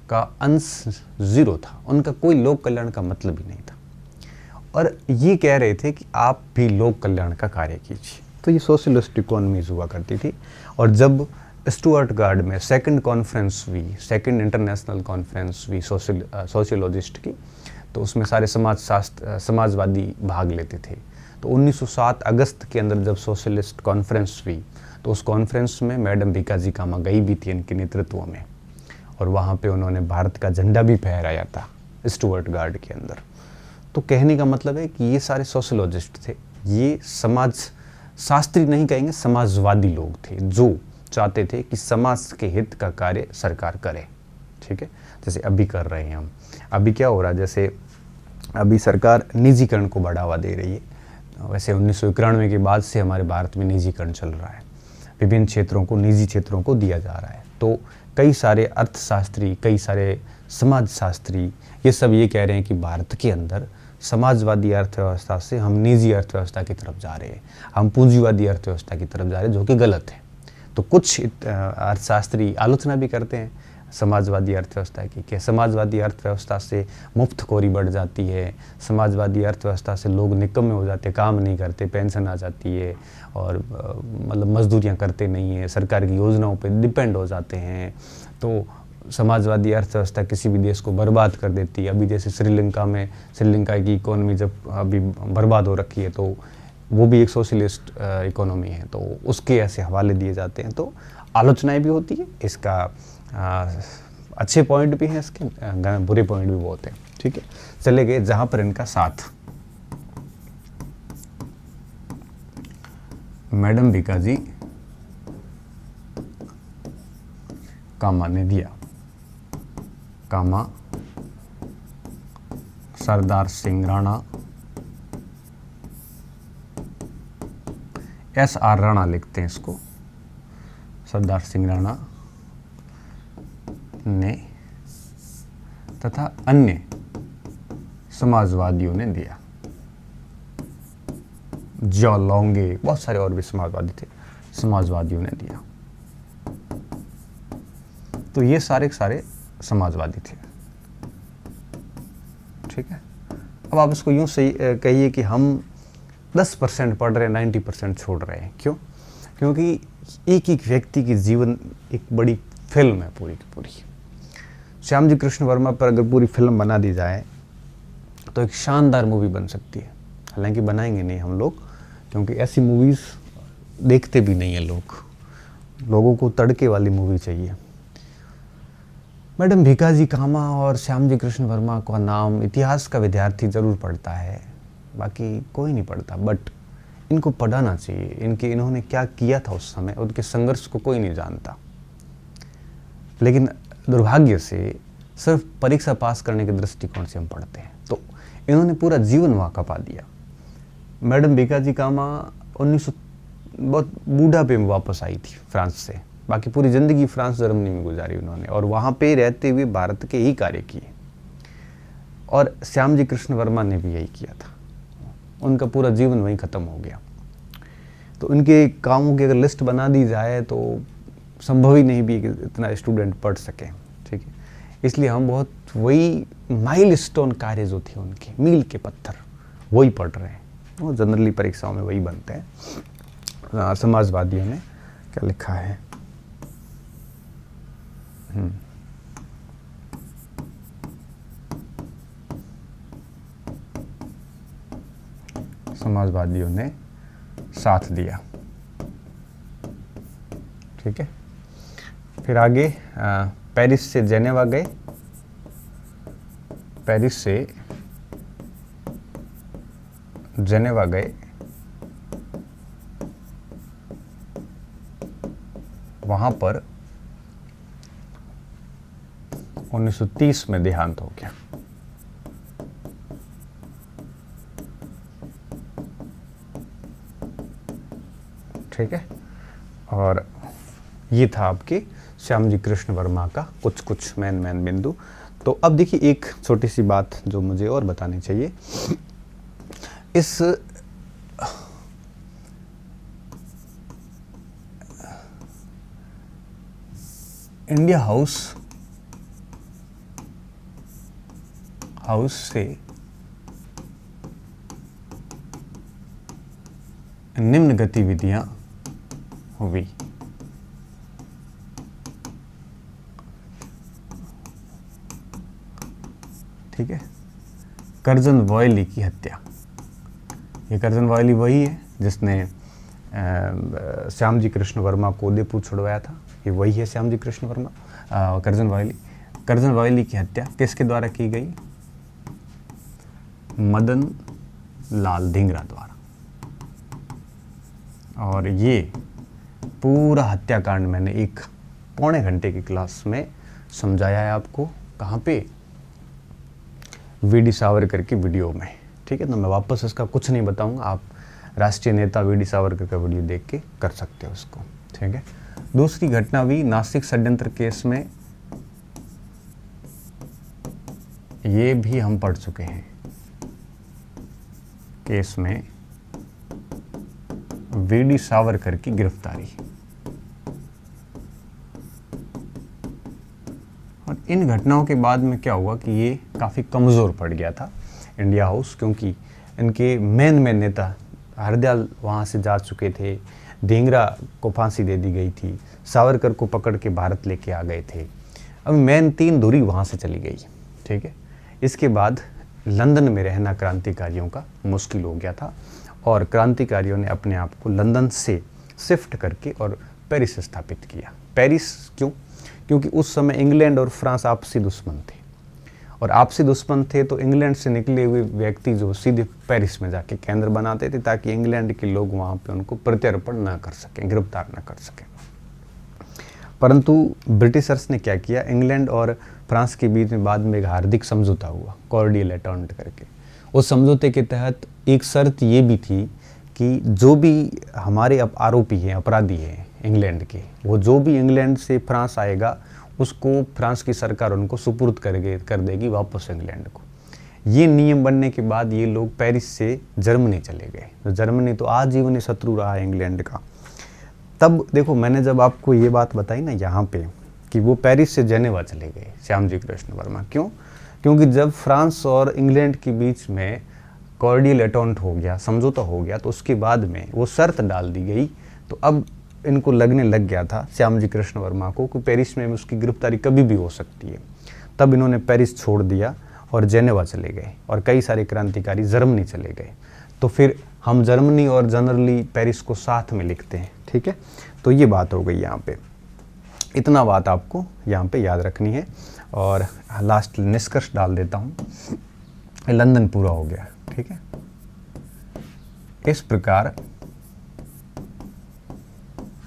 का अंश 0 था, उनका कोई लोक कल्याण का मतलब ही नहीं था। और ये कह रहे थे कि आप भी लोक कल्याण का कार्य कीजिए। तो ये सोशलिस्ट इकोनॉमीज हुआ करती थी। और जब स्टुअर्टगार्ड में सेकंड कॉन्फ्रेंस हुई, सेकंड इंटरनेशनल कॉन्फ्रेंस हुई सोशियोलॉजिस्ट की, तो उसमें सारे समाजवादी भाग लेते थे। तो 1907 अगस्त के अंदर जब सोशलिस्ट कॉन्फ्रेंस हुई, तो उस कॉन्फ्रेंस में मैडम भीकाजी कामा गई भी थी इनके नेतृत्व में, और वहाँ पे उन्होंने भारत का झंडा भी फहराया था स्टुअर्टगार्ड के अंदर। तो कहने का मतलब है कि ये सारे सोशोलॉजिस्ट थे, ये समाज शास्त्री नहीं कहेंगे, समाजवादी लोग थे जो चाहते थे कि समाज के हित का कार्य सरकार करे। ठीक है, जैसे अभी कर रहे हैं हम। अभी क्या हो रहा है, जैसे अभी सरकार निजीकरण को बढ़ावा दे रही है। वैसे 1991 के बाद से हमारे भारत में निजीकरण चल रहा है, विभिन्न क्षेत्रों को, निजी क्षेत्रों को दिया जा रहा है। तो कई सारे अर्थशास्त्री, कई सारे समाजशास्त्री ये सब ये कह रहे हैं कि भारत के अंदर समाजवादी अर्थव्यवस्था से हम निजी अर्थव्यवस्था की तरफ जा रहे हैं, हम पूंजीवादी अर्थव्यवस्था की तरफ जा रहे हैं, जो कि गलत है। तो कुछ अर्थशास्त्री आलोचना भी करते हैं समाजवादी अर्थव्यवस्था की, कि समाजवादी अर्थव्यवस्था से मुफ्तखोरी बढ़ जाती है, समाजवादी अर्थव्यवस्था से लोग निकम्मे हो जाते, काम नहीं करते, पेंशन आ जाती है, और मतलब मजदूरियां करते नहीं हैं, सरकार की योजनाओं पे डिपेंड हो जाते हैं। तो समाजवादी अर्थव्यवस्था किसी भी देश को बर्बाद कर देती है। अभी जैसे श्रीलंका में, श्रीलंका की इकोनॉमी जब अभी बर्बाद हो रखी है, तो वो भी एक सोशलिस्ट इकोनॉमी है, तो उसके ऐसे हवाले दिए जाते हैं। तो आलोचनाएं भी होती है, इसका अच्छे पॉइंट भी हैं, इसके बुरे पॉइंट भी बहुत हैं। ठीक है, चले गए जहाँ पर इनका साथ मैडम भीकाजी कामा ने दिया। कामा, सरदार सिंह राणा, SR राणा लिखते हैं इसको, सरदार सिंह राणा ने तथा अन्य समाजवादियों ने दिया। जॉ लॉन्गे, बहुत सारे और भी समाजवादी थे, समाजवादियों ने दिया। तो ये सारे समाजवादी थे। ठीक है, अब आप इसको यूं सही कहिए कि हम 10% पढ़ रहे हैं, 90% छोड़ रहे हैं। क्यों? क्योंकि एक एक व्यक्ति की जीवन एक बड़ी फिल्म है पूरी की पूरी। श्याम जी कृष्ण वर्मा पर अगर पूरी फिल्म बना दी जाए तो एक शानदार मूवी बन सकती है। हालांकि बनाएंगे नहीं हम लोग, क्योंकि ऐसी मूवीज़ देखते भी नहीं हैं लोगों को तड़के वाली मूवी चाहिए। मैडम भीकाजी कामा और श्याम जी कृष्ण वर्मा का नाम इतिहास का विद्यार्थी ज़रूर पढ़ता है, बाकी कोई नहीं पढ़ता, बट इनको पढ़ाना चाहिए। इन्होंने क्या किया था उस समय, उनके संघर्ष को कोई नहीं जानता। लेकिन दुर्भाग्य से सिर्फ परीक्षा पास करने के दृष्टिकोण से हम पढ़ते हैं। तो इन्होंने पूरा जीवन वहाँ खपा दिया। मैडम भीकाजी कामा 1900 बहुत बूढ़ापे में वापस आई थी फ्रांस से, बाकी पूरी ज़िंदगी फ्रांस जर्मनी में गुजारी उन्होंने, और वहाँ पे रहते हुए भारत के ही कार्य किए। और श्याम जी कृष्ण वर्मा ने भी यही किया था, उनका पूरा जीवन वहीं ख़त्म हो गया। तो उनके कामों की अगर लिस्ट बना दी जाए तो संभव ही नहीं भी कि इतना स्टूडेंट पढ़ सके। ठीक है, इसलिए हम बहुत वही माइलस्टोन कार्य जो थे उनके, मील के पत्थर, वही पढ़ रहे हैं। वो जनरली परीक्षाओं में वही बनते हैं। समाजवादियों ने क्या लिखा है, समाजवादियों ने साथ दिया। ठीक है, फिर आगे पेरिस से जेनेवा गए। पेरिस से जेनेवा गए, वहां पर 1930 में देहांत हो गया। ठीक है, और ये था आपके श्याम जी कृष्ण वर्मा का कुछ मैन बिंदु। तो अब देखिए एक छोटी सी बात जो मुझे और बतानी चाहिए। इस इंडिया हाउस से निम्न गतिविधियां हुई। ठीक है। कर्जन वॉयली की हत्या, ये कर्जन वॉयली वही है जिसने श्यामजी कृष्ण वर्मा को उदयपुर छुड़वाया था, ये वही है श्यामजी कृष्ण वर्मा। कर्जन वॉयली की हत्या किसके द्वारा की गई? मदन लाल धिंगरा द्वारा। और ये पूरा हत्याकांड मैंने 1 पौने घंटे की क्लास में समझाया है आपको। कहाँ पे? वीडी सावरकर की वीडियो में। ठीक है, तो मैं वापस इसका कुछ नहीं बताऊंगा, आप राष्ट्रीय नेता वीडी सावरकर का वीडियो देख के कर सकते हो उसको। ठीक है। दूसरी घटना भी नासिक षड्यंत्र केस में, ये भी हम पढ़ चुके हैं। केस में वीडी सावरकर की गिरफ्तारी, और इन घटनाओं के बाद में क्या हुआ कि ये काफ़ी कमज़ोर पड़ गया था इंडिया हाउस, क्योंकि इनके मेन नेता हरदयाल वहाँ से जा चुके थे, धिंगरा को फांसी दे दी गई थी, सावरकर को पकड़ के भारत लेके आ गए थे। अब मेन 3 धुरी वहाँ से चली गई। ठीक है। इसके बाद लंदन में रहना क्रांतिकारियों का मुश्किल हो गया था, और क्रांतिकारियों ने अपने आप को लंदन से शिफ्ट करके और पेरिस स्थापित किया। पेरिस क्यों? क्योंकि उस समय इंग्लैंड और फ्रांस आपसी दुश्मन थे, और आपसी दुश्मन थे तो इंग्लैंड से निकले हुए व्यक्ति जो सीधे पेरिस में जाके केंद्र बनाते थे, ताकि इंग्लैंड के लोग वहाँ पे उनको प्रत्यर्पण न कर सकें, गिरफ्तार न कर सकें। परंतु ब्रिटिशर्स ने क्या किया, इंग्लैंड और फ्रांस के बीच में बाद में एक हार्दिक समझौता हुआ, कॉर्डियल एटॉन्ट करके। उस समझौते के तहत एक शर्त ये भी थी कि जो भी हमारे अब आरोपी हैं, अपराधी हैं इंग्लैंड के, वो जो भी इंग्लैंड से फ्रांस आएगा उसको फ्रांस की सरकार उनको सुपुर्द कर देगी वापस इंग्लैंड को। ये नियम बनने के बाद ये लोग पेरिस से जर्मनी चले गए। तो जर्मनी तो आजीवनी शत्रु रहा है इंग्लैंड का। तब देखो, मैंने जब आपको ये बात बताई ना यहाँ पे कि वो पेरिस से जेनेवा चले गए श्यामजी कृष्ण वर्मा, क्यों? क्योंकि जब फ्रांस और इंग्लैंड के बीच में कॉर्डियल एटॉन्ट हो गया, समझौता हो गया, तो उसके बाद में वो शर्त डाल दी गई। तो अब इनको लगने लग गया था श्यामजी कृष्ण वर्मा को कि पेरिस में उसकी गिरफ्तारी कभी भी हो सकती है। तब इन्होंने पेरिस छोड़ दिया और जेनेवा चले गए, और कई सारे क्रांतिकारी जर्मनी चले गए। तो फिर हम जर्मनी और जनरली पेरिस को साथ में लिखते हैं। ठीक है, तो ये बात हो गई यहाँ पे। इतना बात आपको यहाँ पे याद रखनी है, और लास्ट निष्कर्ष डाल देता हूँ। लंदन पूरा हो गया। ठीक है, इस प्रकार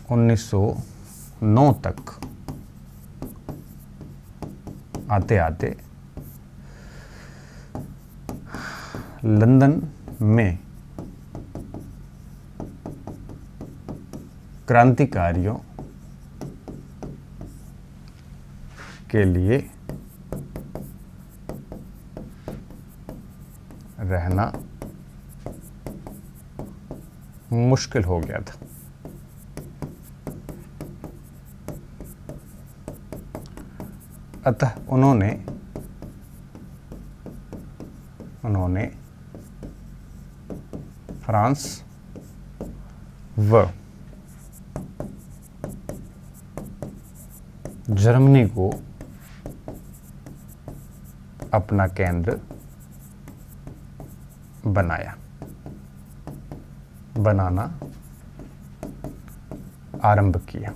1909 तक आते आते लंदन में क्रांतिकारियों के लिए रहना मुश्किल हो गया था। अतः उन्होंने फ्रांस व जर्मनी को अपना केंद्र बनाना आरंभ किया।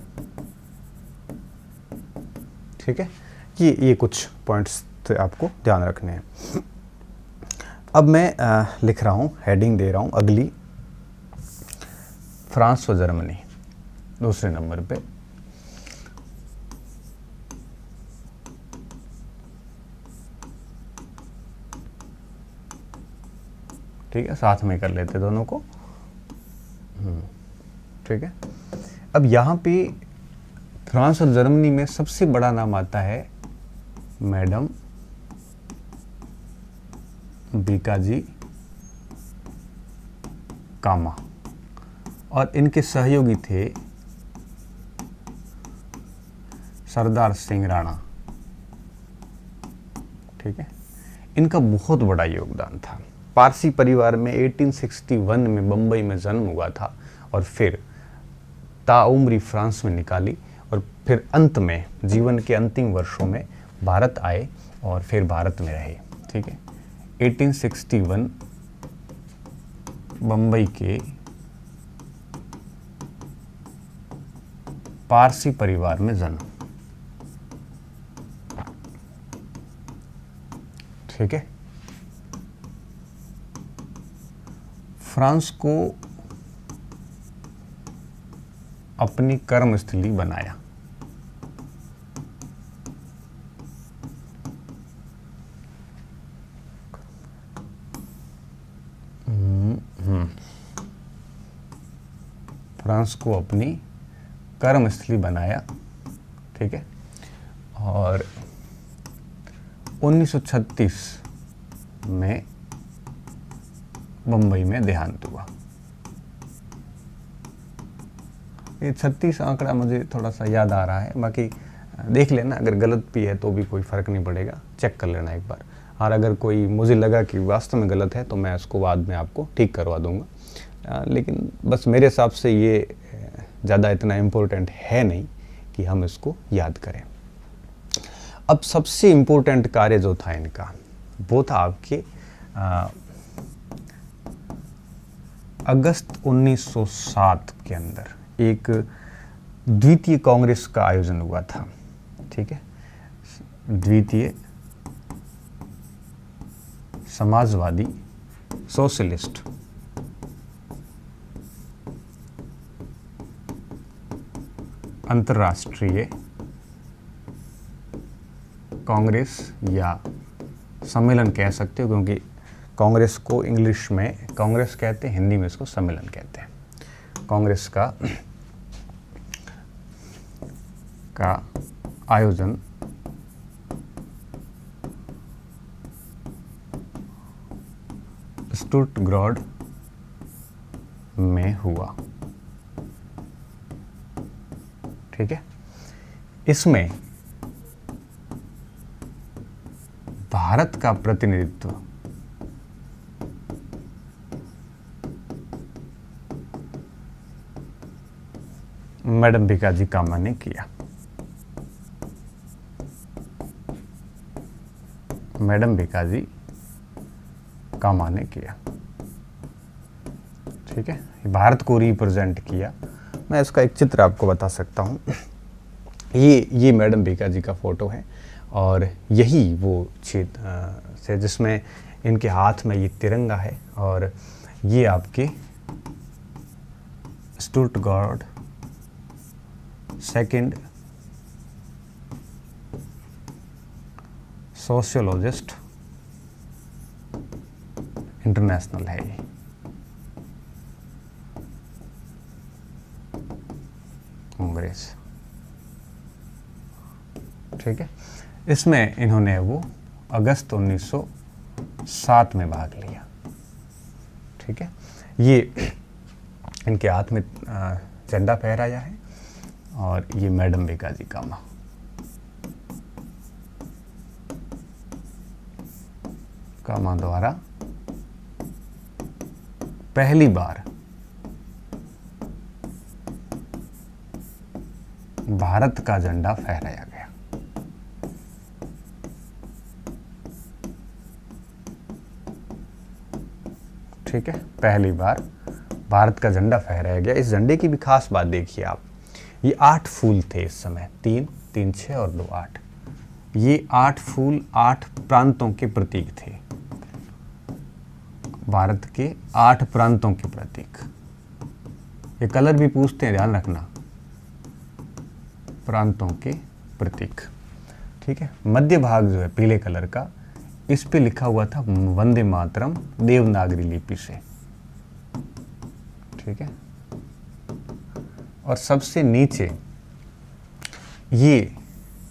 ठीक है, ये कुछ पॉइंट्स थे आपको ध्यान रखने हैं। अब मैं लिख रहा हूँ, हेडिंग दे रहा हूँ अगली, फ्रांस व जर्मनी, दूसरे नंबर पे। ठीक है, साथ में कर लेते दोनों को। ठीक है, अब यहाँ पे फ्रांस और जर्मनी में सबसे बड़ा नाम आता है मैडम बीकाजी कामा, और इनके सहयोगी थे सरदार सिंह राणा। ठीक है, इनका बहुत बड़ा योगदान था। पारसी परिवार में 1861 में बम्बई में जन्म हुआ था और फिर ताउम्री फ्रांस में निकाली और फिर अंत में जीवन के अंतिम वर्षों में भारत आए और फिर भारत में रहे। ठीक है, 1861 बम्बई के पारसी परिवार में जन्म। ठीक है, फ्रांस को अपनी कर्मस्थली बनाया। फ्रांस को अपनी कर्मस्थली बनाया। ठीक है, और 1936 में बम्बई में देहांत हुआ। ये 36 आंकड़ा मुझे थोड़ा सा याद आ रहा है, बाकी देख लेना, अगर गलत भी है तो भी कोई फ़र्क नहीं पड़ेगा, चेक कर लेना एक बार। और अगर कोई मुझे लगा कि वास्तव में गलत है तो मैं उसको बाद में आपको ठीक करवा दूंगा, लेकिन बस मेरे हिसाब से ये ज़्यादा इतना इम्पोर्टेंट है नहीं कि हम इसको याद करें। अब सबसे इम्पोर्टेंट कार्य जो था इनका वो था आपके अगस्त 1907 के अंदर एक द्वितीय कांग्रेस का आयोजन हुआ था। ठीक है, द्वितीय समाजवादी सोशलिस्ट अंतर्राष्ट्रीय कांग्रेस या सम्मेलन कह सकते हो, क्योंकि कांग्रेस को इंग्लिश में कांग्रेस कहते हैं, हिंदी में इसको सम्मेलन कहते हैं। कांग्रेस का आयोजन स्टुटगार्ट में हुआ। ठीक है, इसमें भारत का प्रतिनिधित्व मैडम भिकाजी कामा ने किया। मैडम भिकाजी कामा ने किया। ठीक है, भारत को रिप्रेजेंट किया। मैं इसका एक चित्र आपको बता सकता हूँ। ये मैडम भिकाजी का फोटो है और यही वो क्षेत्र से जिसमें इनके हाथ में ये तिरंगा है, और ये आपके स्टुटगार्ट सेकंड सोशियोलॉजिस्ट इंटरनेशनल है ये। कांग्रेस। ठीक है, इसमें इन्होंने वो अगस्त 1907 में भाग लिया। ठीक है, ये इनके हाथ में झंडा फहराया है और ये मैडम भिकाजी कामा। कामा द्वारा पहली बार भारत का झंडा फहराया गया। ठीक है, पहली बार भारत का झंडा फहराया गया। इस झंडे की भी खास बात देखिए आप, ये 8 फूल थे इस समय, 3, 3, 6 और 2, 8। ये 8 फूल 8 प्रांतों के प्रतीक थे, भारत के 8 प्रांतों के प्रतीक। ये कलर भी पूछते हैं, ध्यान रखना, प्रांतों के प्रतीक। ठीक है, मध्य भाग जो है पीले कलर का, इस पे लिखा हुआ था वंदे मातरम देवनागरी लिपि से। ठीक है, और सबसे नीचे ये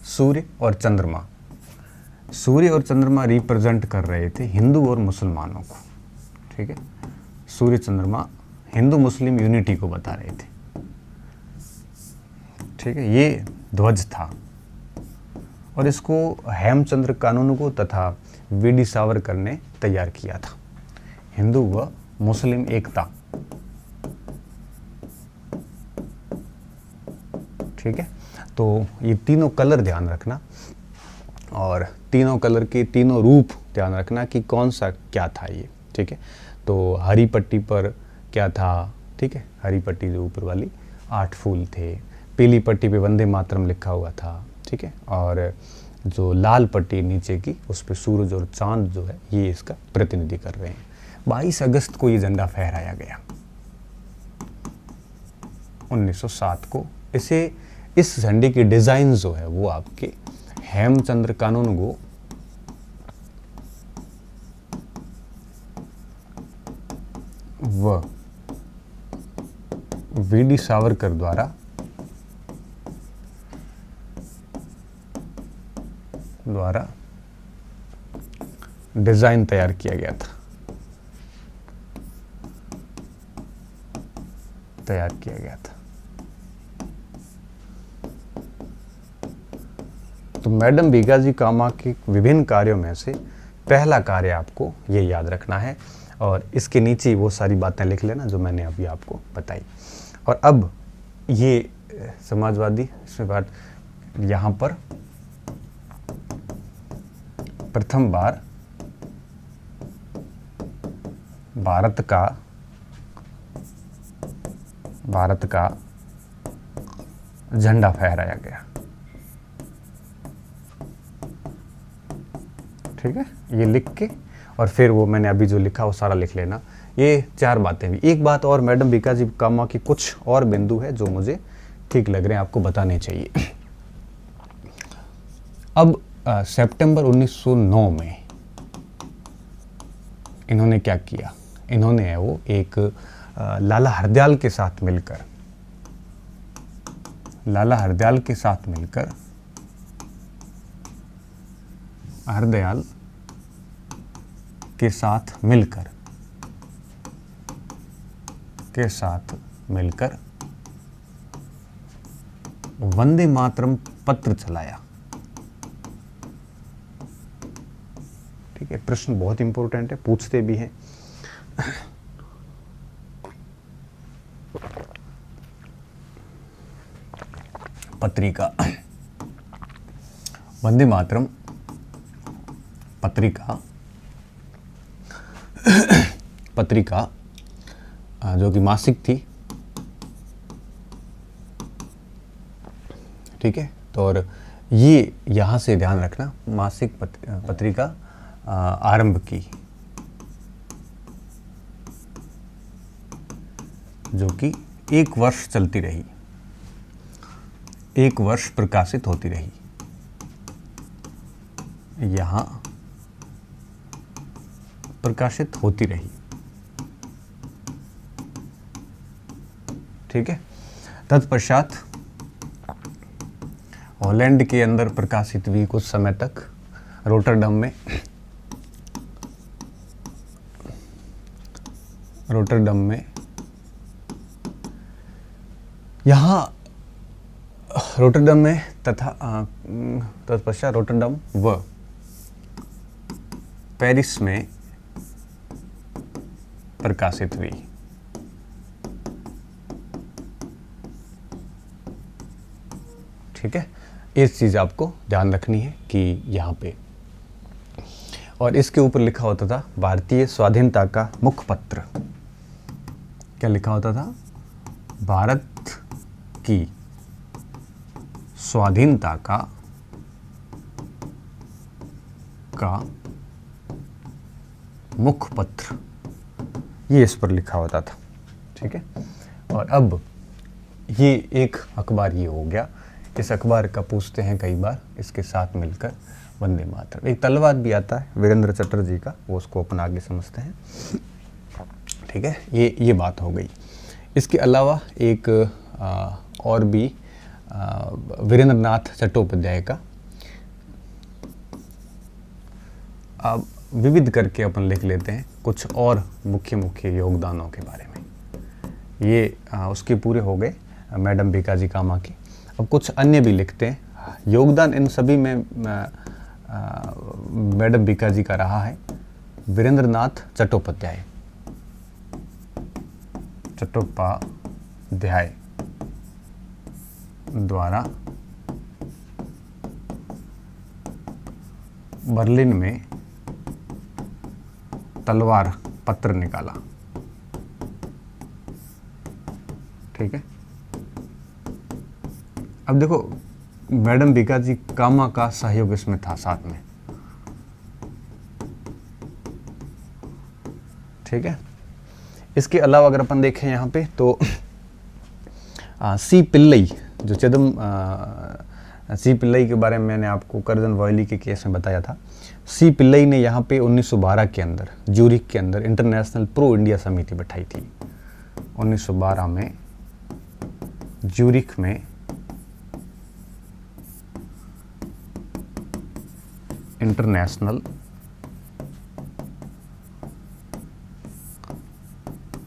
सूर्य और चंद्रमा, सूर्य और चंद्रमा रिप्रेजेंट कर रहे थे हिंदू और मुसलमानों को। ठीक है, सूर्य चंद्रमा हिंदू मुस्लिम यूनिटी को बता रहे थे। ठीक है, ये ध्वज था और इसको हेमचंद्र कानूनगो तथा वीडी सावरकर ने तैयार किया था। हिंदू व मुस्लिम एकता। ठीक है, तो ये तीनों कलर ध्यान रखना और तीनों कलर के तीनों रूप ध्यान रखना कि कौन सा क्या था ये। ठीक है, तो हरी पट्टी पर क्या था, ठीक है, हरी पट्टी जो ऊपर वाली 8 फूल थे, पीली पट्टी पे वंदे मातरम लिखा हुआ था। ठीक है, और जो लाल पट्टी नीचे की उस पर सूरज और चांद जो है ये इसका प्रतिनिधि कर रहे हैं। 22 अगस्त को ये झंडा फहराया गया 1907 को। इस झंडे की डिजाइन जो है वो आपके हेमचंद्र कानूनगो व वीडी सावरकर द्वारा डिजाइन तैयार किया गया था, तो मैडम भीकाजी कामा के विभिन्न कार्यों में से पहला कार्य आपको ये याद रखना है और इसके नीचे वो सारी बातें लिख लेना जो मैंने अभी आपको बताई। और अब ये समाजवादी इसमें बात, यहाँ पर प्रथम बार भारत का झंडा फहराया गया। ठीक है, ये लिख के और फिर वो मैंने अभी जो लिखा वो सारा लिख लेना। ये 4 बातें भी। एक बात और, मैडम भीकाजी कामा की कुछ और बिंदु है जो मुझे ठीक लग रहे हैं, आपको बताने चाहिए। अब सितंबर 1909 में इन्होंने क्या किया, इन्होंने वो एक लाला हरदयाल के साथ मिलकर हरदयाल के साथ मिलकर वंदे मातरम पत्र चलाया। ठीक है, प्रश्न बहुत इंपॉर्टेंट है, पूछते भी हैं। पत्रिका, वंदे मातरम पत्रिका जो कि मासिक थी। ठीक है, तो और ये यहाँ से ध्यान रखना, मासिक पत्रिका आरंभ की, जो कि 1 वर्ष चलती रही, 1 वर्ष प्रकाशित होती रही। यहाँ प्रकाशित होती रही। ठीक है, तत्पश्चात हॉलैंड के अंदर प्रकाशित हुई कुछ समय तक, रोटरडम में यहाँ रोटरडम में तथा तत्पश्चात रोटरडम व पेरिस में प्रकाशित हुई। ठीक है, इस चीज आपको ध्यान रखनी है कि यहाँ पे, और इसके ऊपर लिखा होता था भारतीय स्वाधीनता का मुखपत्र। क्या लिखा होता था? भारत की स्वाधीनता का मुखपत्र, ये इस पर लिखा होता था। ठीक है, और अब ये एक अखबार ये हो गया। इस अखबार का पूछते हैं कई बार, इसके साथ मिलकर वंदे मातरम। एक तलवार भी आता है वीरेंद्र चटर्जी का, वो उसको अपन आगे समझते हैं। ठीक है, ये बात हो गई। इसके अलावा एक और भी वीरेंद्र नाथ चट्टोपाध्याय का, अब विविध करके अपन लिख लेते हैं कुछ और मुख्य योगदानों के बारे में। ये उसके पूरे हो गए मैडम भीकाजी कामा के। अब कुछ अन्य भी लिखते हैं। योगदान इन सभी में मैडम भीकाजी का रहा है वीरेंद्र नाथ चट्टोपाध्याय। चट्टोपाध्याय द्वारा बर्लिन में तलवार पत्र निकाला। ठीक है, अब देखो मैडम भिकाजी कामा का सहयोग इसमें था साथ में। ठीक है, इसके अलावा अगर अपन देखें यहाँ पे तो सी पिल्लई, जो सी पिल्लई के बारे में मैंने आपको कर्जन वॉयली के केस में बताया था। सी पिल्लई ने यहाँ पे 1912 के अंदर ज्यूरिख के अंदर इंटरनेशनल प्रो इंडिया समिति बैठाई थी। 1912 में ज्यूरिख में इंटरनेशनल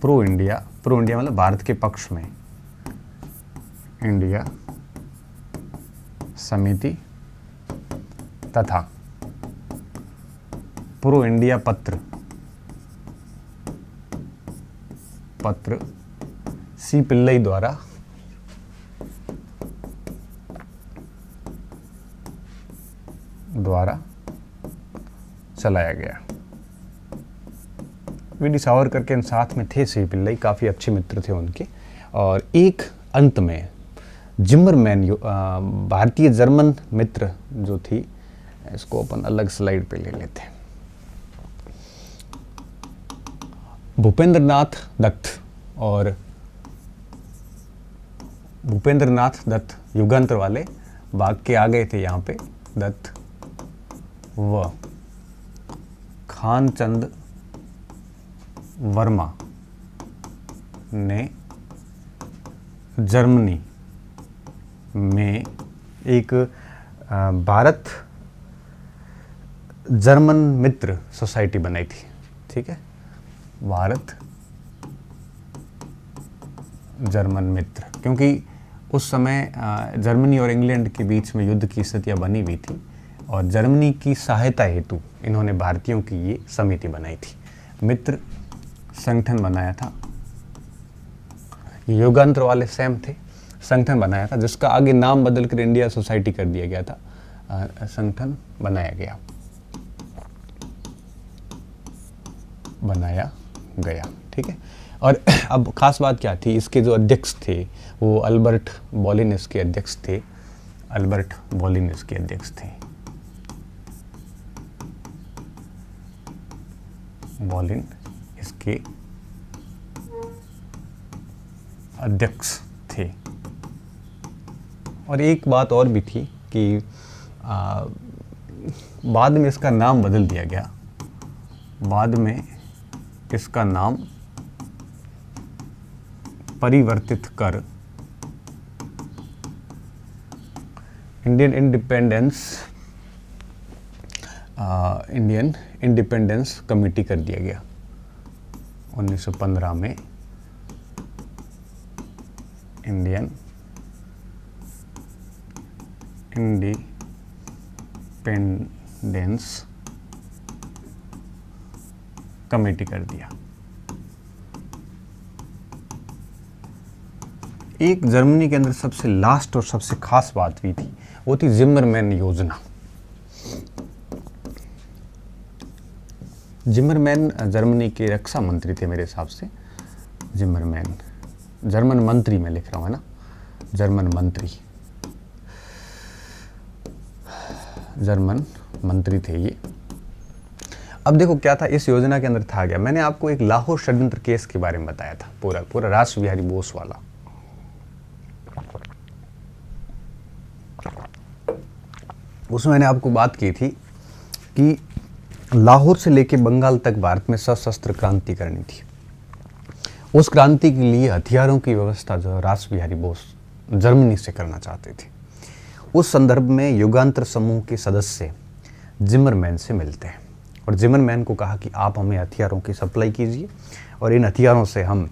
प्रो इंडिया मतलब भारत के पक्ष में इंडिया समिति तथा प्रो इंडिया पत्र सी पिल्लई द्वारा चलाया गया। वीडी सावरकर के साथ में थे सी पिल्लई, काफ़ी अच्छे मित्र थे उनके। और एक अंत में जिमरमैन, भारतीय जर्मन मित्र जो थी, इसको अपन अलग स्लाइड पे ले लेते हैं। भूपेंद्रनाथ दत्त युगांतर वाले भाग के आ गए थे यहाँ पे। दत्त व खानचंद वर्मा ने जर्मनी में एक भारत जर्मन मित्र सोसाइटी बनाई थी। ठीक है, भारत जर्मन मित्र, क्योंकि उस समय जर्मनी और इंग्लैंड के बीच में युद्ध की स्थितियां बनी हुई थी और जर्मनी की सहायता हेतु इन्होंने भारतीयों की ये समिति बनाई थी, मित्र संगठन बनाया था। युगांतर वाले सेम थे, संगठन बनाया था जिसका आगे नाम बदलकर इंडिया सोसाइटी कर दिया गया था। संगठन बनाया गया। ठीक है, और अब खास बात क्या थी, इसके जो अध्यक्ष थे वो अल्बर्ट बॉलिन इसके अध्यक्ष थे। बॉलिन इसके अध्यक्ष थे। और एक बात और भी थी कि बाद में इसका नाम बदल दिया गया। बाद में इसका नाम परिवर्तित कर इंडियन इंडिपेंडेंस कमेटी कर दिया गया। 1915 में इंडियन इंडिपेंडेंस कमेटी कर दिया। एक जर्मनी के अंदर सबसे लास्ट और सबसे खास बात हुई थी, वो थी जिमरमैन योजना। जिमरमैन जर्मनी के रक्षा मंत्री थे मेरे हिसाब से। जिमरमैन जर्मन मंत्री मैं लिख रहा हूँ, है ना, जर्मन मंत्री थे ये। अब देखो क्या था इस योजना के अंदर था क्या, मैंने आपको एक लाहौर षड्यंत्र केस के बारे में बताया था, पूरा रासबिहारी बोस वाला। उसमें मैंने आपको बात की थी कि लाहौर से लेके बंगाल तक भारत में सशस्त्र क्रांति करनी थी। उस क्रांति के लिए हथियारों की व्यवस्था जो रासबिहारी बोस जर्मनी से करना चाहते थे। उस संदर्भ में युगांतर समूह के सदस्य जिमरमैन से मिलते हैं और जिमरमैन को कहा कि आप हमें हथियारों की सप्लाई कीजिए और इन हथियारों से हम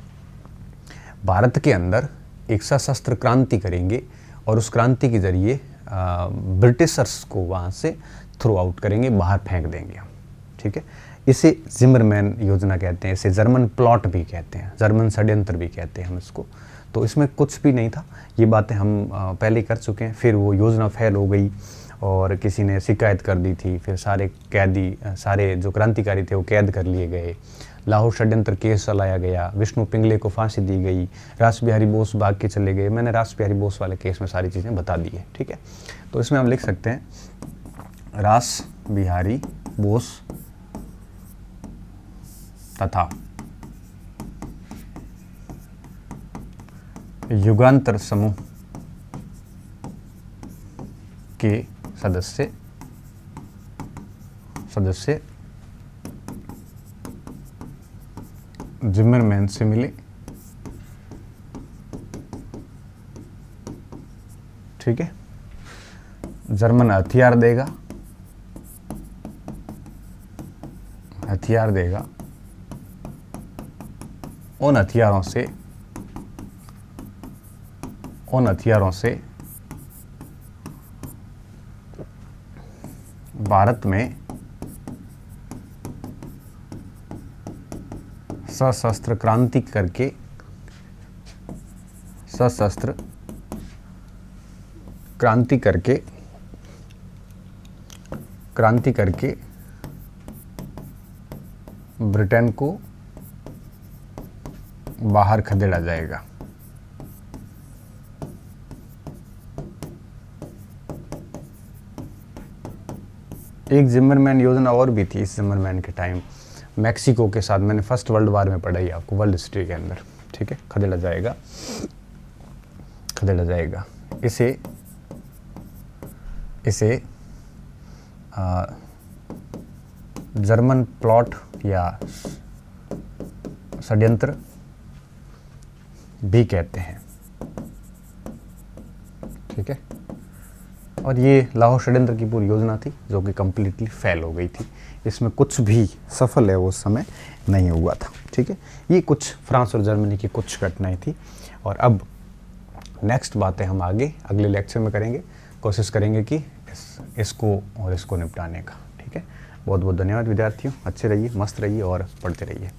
भारत के अंदर एक सशस्त्र क्रांति करेंगे और उस क्रांति के जरिए ब्रिटिशर्स को वहाँ से थ्रो आउट करेंगे, बाहर फेंक देंगे हम। ठीक है, इसे जिमरमैन योजना कहते हैं, इसे जर्मन प्लॉट भी कहते हैं, जर्मन षड्यंत्र भी कहते हैं हम इसको। तो इसमें कुछ भी नहीं था, ये बातें हम पहले कर चुके हैं। फिर वो योजना फेल हो गई और किसी ने शिकायत कर दी थी, फिर सारे जो क्रांतिकारी थे वो कैद कर लिए गए, लाहौर षड्यंत्र केस चलाया गया, विष्णु पिंगले को फांसी दी गई, रास बिहारी बोस भाग के चले गए। मैंने रास बिहारी बोस वाले केस में सारी चीज़ें बता दी है, ठीक है। तो इसमें हम लिख सकते हैं रास बिहारी बोस तथा युगांतर समूह के सदस्य जिमरमैन से मिले, ठीक है। जर्मन हथियार देगा, उन हथियारों से भारत में सशस्त्र क्रांति करके ब्रिटेन को बाहर खदेड़ा जाएगा। एक जिमरमैन योजना और भी थी इस जिमरमैन के टाइम, मैक्सिको के साथ, मैंने फर्स्ट वर्ल्ड वार में पढ़ाई आपको वर्ल्ड हिस्ट्री के अंदर, ठीक है। खदेड़ा जाएगा। इसे जर्मन प्लॉट या षड्यंत्र भी कहते हैं, ठीक है। और ये लाहौर षड्यंत्र की पूरी योजना थी जो कि कम्प्लीटली फेल हो गई थी, इसमें कुछ भी सफल है वो उस समय नहीं हुआ था, ठीक है। ये कुछ फ्रांस और जर्मनी की कुछ घटनाएं थी। और अब नेक्स्ट बातें हम अगले लेक्चर में करेंगे, कोशिश करेंगे कि इसको निपटाने का, ठीक है। बहुत बहुत धन्यवाद विद्यार्थियों, अच्छे रहिए, मस्त रहिए और पढ़ते रहिए।